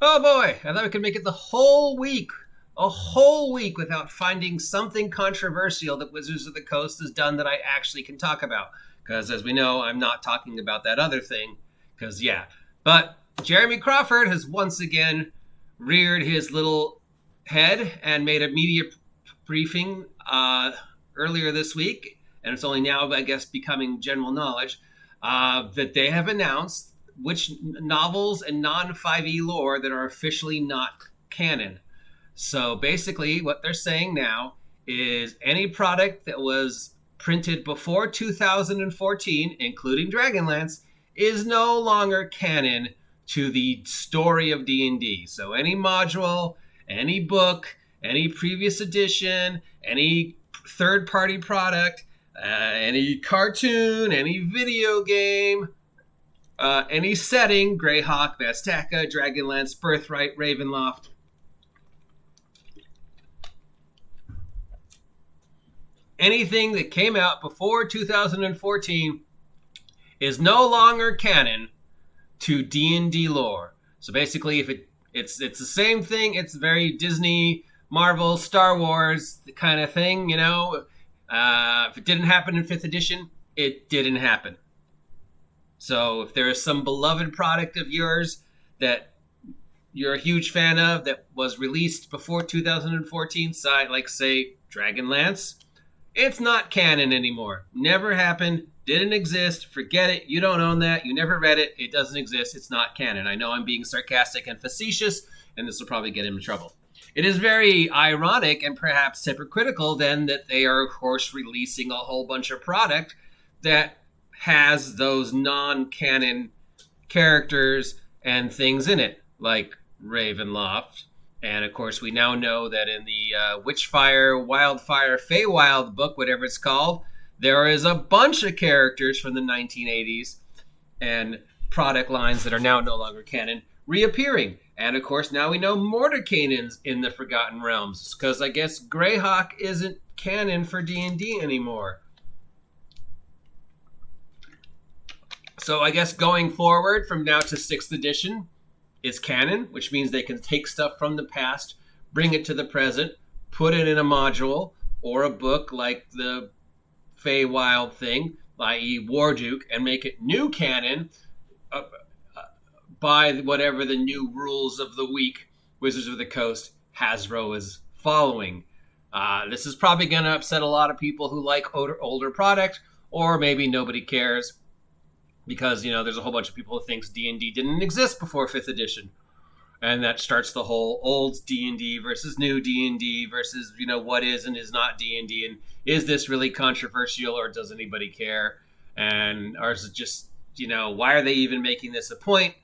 Oh boy, I thought we could make it the whole week. A whole week without finding something controversial that Wizards of the Coast has done that I actually can talk about. Because as we know, I'm not talking about that other thing. Because, yeah. But Jeremey Crawford has once again reared his little head and made a media briefing earlier this week. And it's only now, I guess, becoming general knowledge that they have announced which novels and non-5E lore that are officially not canon. So basically what they're saying now is any product that was printed before 2014, including Dragonlance, is no longer canon to the story of D&D. So any module, any book, any previous edition, any third-party product, any cartoon, any video game, any setting, Greyhawk, Vastaka, Dragonlance, Birthright, Ravenloft, anything that came out before 2014 is no longer canon to D&D lore. So basically, if it's the same thing, it's very Disney, Marvel, Star Wars kind of thing, you know. If it didn't happen in 5th edition, it didn't happen. So if there is some beloved product of yours that you're a huge fan of that was released before 2014, like say Dragonlance, it's not canon anymore. Never happened, didn't exist, forget it, you don't own that, you never read it, it doesn't exist, it's not canon. I know I'm being sarcastic and facetious, and this will probably get him in trouble. It is very ironic and perhaps hypocritical then that they are, of course, releasing a whole bunch of product that has those non-canon characters and things in it, like Ravenloft. And, of course, we now know that in the Witchfire, Wildfire, Feywild book, whatever it's called, there is a bunch of characters from the 1980s and product lines that are now no longer canon reappearing. And, of course, now we know Mordenkainen's in the Forgotten Realms, because I guess Greyhawk isn't canon for D&D anymore. So I guess going forward from now to 6th edition is canon, which means they can take stuff from the past, bring it to the present, put it in a module or a book like the Feywild thing, i.e. Warduke, and make it new canon by whatever the new rules of the week Wizards of the Coast Hasbro is following. This is probably going to upset a lot of people who like older product, or maybe nobody cares. Because, you know, there's a whole bunch of people who thinks D&D didn't exist before 5th edition. And that starts the whole old D&D versus new D&D versus, you know, what is and is not D&D. And is this really controversial or does anybody care? And or is it just, you know, why are they even making this a point?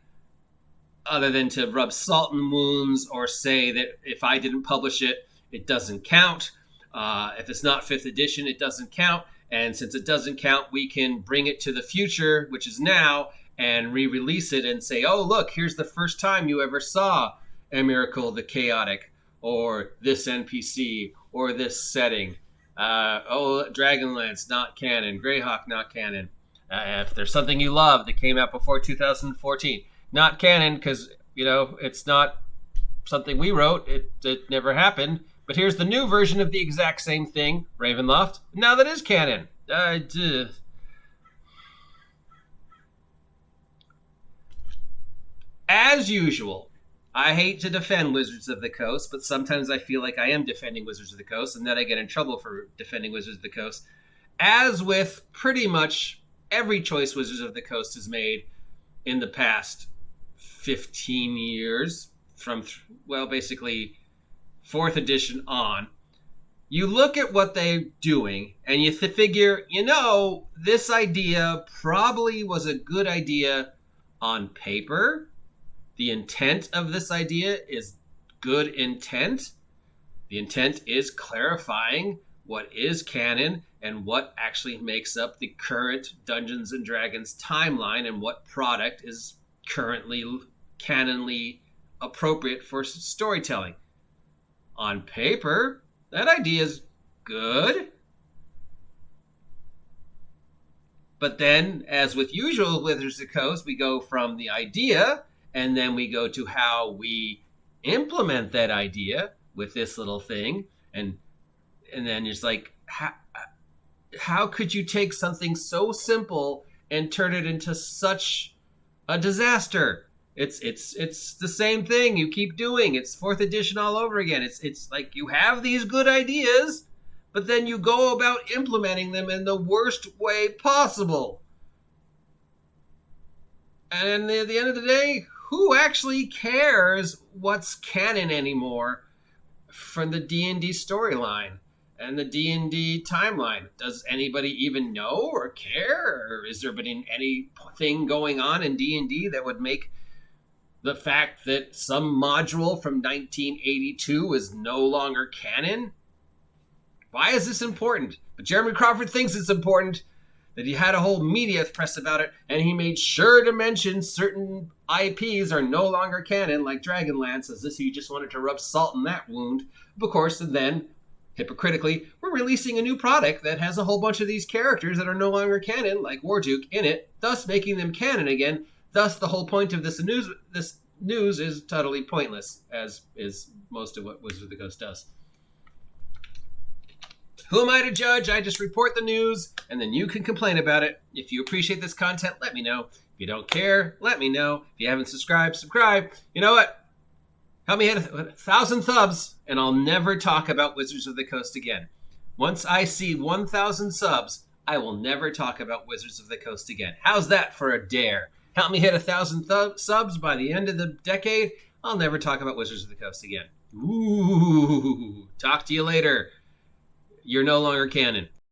Other than to rub salt in wounds or say that if I didn't publish it, it doesn't count. If it's not 5th edition, it doesn't count. And since it doesn't count, we can bring it to the future, which is now, and re-release it and say, oh, look, here's the first time you ever saw Emrakul the Chaotic, or this NPC, or this setting. Dragonlance, not canon. Greyhawk, not canon. If there's something you love that came out before 2014, not canon because, you know, it's not something we wrote. It never happened. But here's the new version of the exact same thing, Ravenloft. Now that is canon. As usual, I hate to defend Wizards of the Coast, but sometimes I feel like I am defending Wizards of the Coast, and then I get in trouble for defending Wizards of the Coast. As with pretty much every choice Wizards of the Coast has made in the past 15 years, from, basically 4th edition on, you look at what they're doing and you figure, you know, this idea probably was a good idea on paper. The intent of this idea is good intent. The intent is clarifying what is canon and what actually makes up the current Dungeons & Dragons timeline and what product is currently canonly appropriate for storytelling. On paper, that idea is good. But then, as with usual Wizards of the Coast, we go from the idea And then we go to how we implement that idea with this little thing. And then it's like, how could you take something so simple and turn it into such a disaster? It's the same thing you keep doing. It's fourth edition all over again. It's like you have these good ideas, but then you go about implementing them in the worst way possible. And at the end of the day, who actually cares what's canon anymore from the D&D storyline and the D&D timeline? Does anybody even know or care? Or is there been anything going on in D&D that would make the fact that some module from 1982 is no longer canon? Why is this important? But Jeremey Crawford thinks it's important, that he had a whole media press about it, and he made sure to mention certain IPs are no longer canon, like Dragonlance, as if he just wanted to rub salt in that wound. But of course, and then, hypocritically, we're releasing a new product that has a whole bunch of these characters that are no longer canon, like Warduke, in it, thus making them canon again. Thus, the whole point of this news is totally pointless, as is most of what Wizards of the Coast does. Who am I to judge? I just report the news, and then you can complain about it. If you appreciate this content, let me know. If you don't care, let me know. If you haven't subscribed, subscribe. You know what? Help me hit 1,000 subs, and I'll never talk about Wizards of the Coast again. Once I see 1,000 subs, I will never talk about Wizards of the Coast again. How's that for a dare? Help me hit 1,000 subs by the end of the decade. I'll never talk about Wizards of the Coast again. Ooh, talk to you later. You're no longer canon.